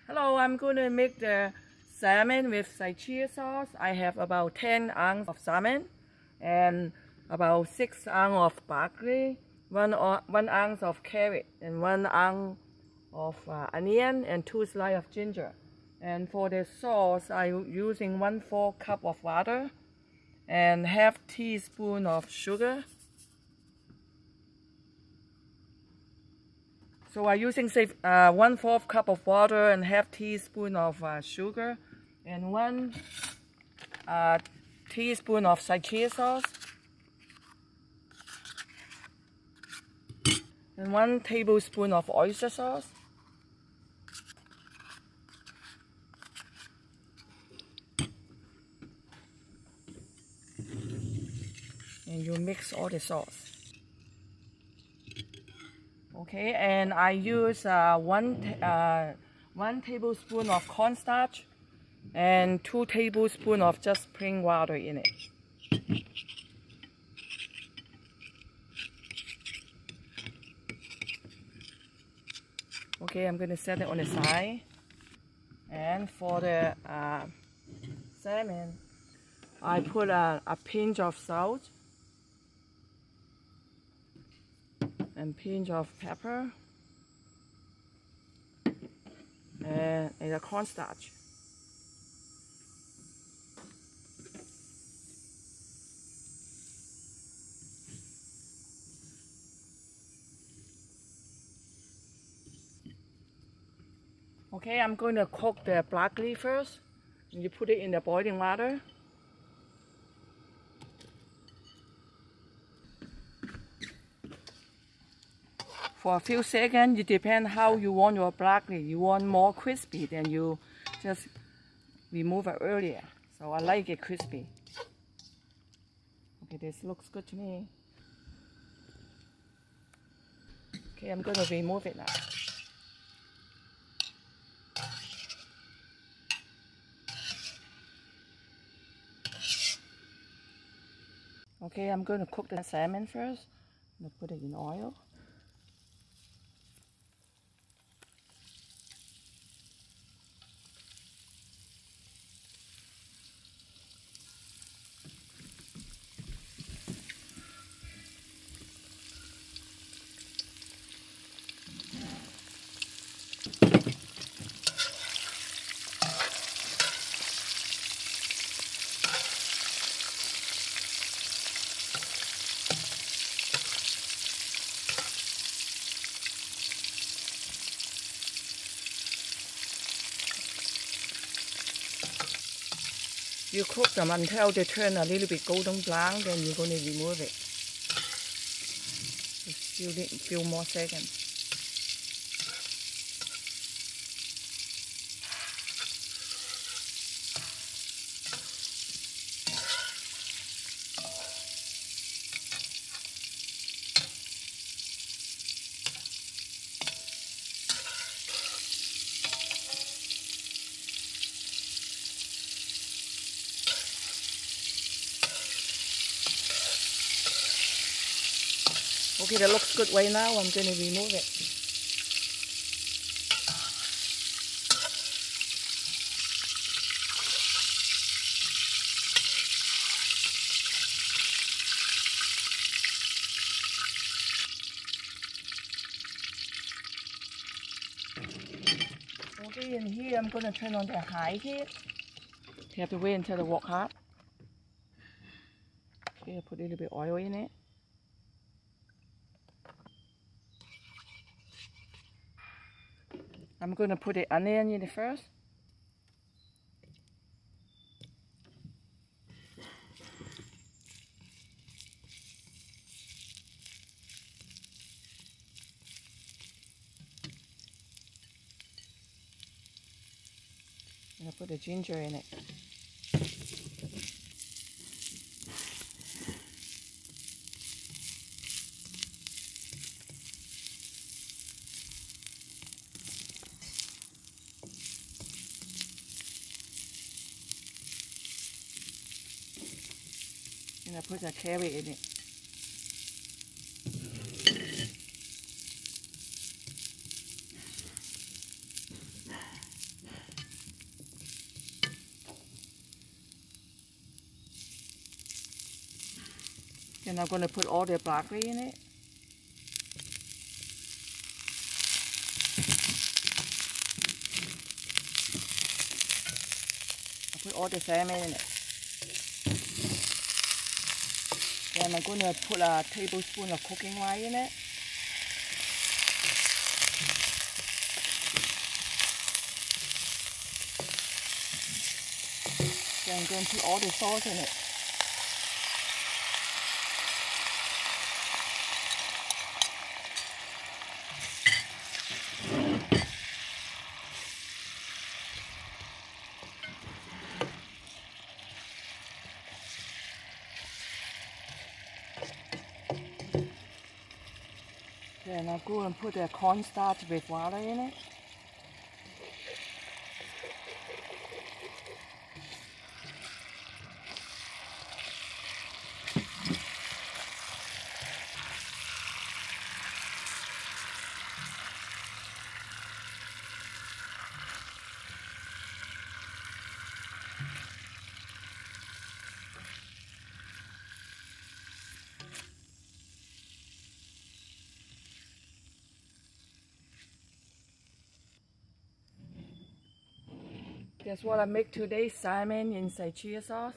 Hello, I'm going to make the salmon with sriracha sauce. I have about 10 ounces of salmon and about 6 ounces of broccoli, 1 ounce of carrot, and 1 ounce of onion, and 2 slices of ginger. And for the sauce, I'm using 1/4 cup of water and half teaspoon of sugar. So I'm using 1/4 cup of water and half teaspoon of sugar and 1 teaspoon of sriracha sauce and 1 tablespoon of oyster sauce. And you mix all the sauce. Okay, and I use 1 tablespoon of cornstarch and 2 tablespoons of just plain water in it. Okay, I'm going to set it on the side. And for the salmon, I put a pinch of salt and pinch of pepper and a cornstarch. Okay, I'm going to cook the broccoli first. And you put it in the boiling water. For a few seconds, it depends how you want your broccoli. You want more crispy, then you just remove it earlier. So I like it crispy. Okay, this looks good to me. Okay, I'm going to remove it now. Okay, I'm going to cook the salmon first. I'm going to put it in oil. You cook them until they turn a little bit golden brown, then you're going to remove it. Just still need a few more seconds. Okay, that looks good right now. I'm going to remove it. Okay, and here I'm going to turn on the high heat. You have to wait until the wok hot. Okay, I put a little bit oil in it. I'm going to put the onion in it first. And I put the ginger in it. And I put the carrot in it. And I'm going to put all the broccoli in it. I put all the salmon in it. Then I'm going to put a tablespoon of cooking oil in it. Then I'm going to put all the sauce in it. Then I'll go and put the cornstarch with water in it. That's what I make today, salmon in chia sauce.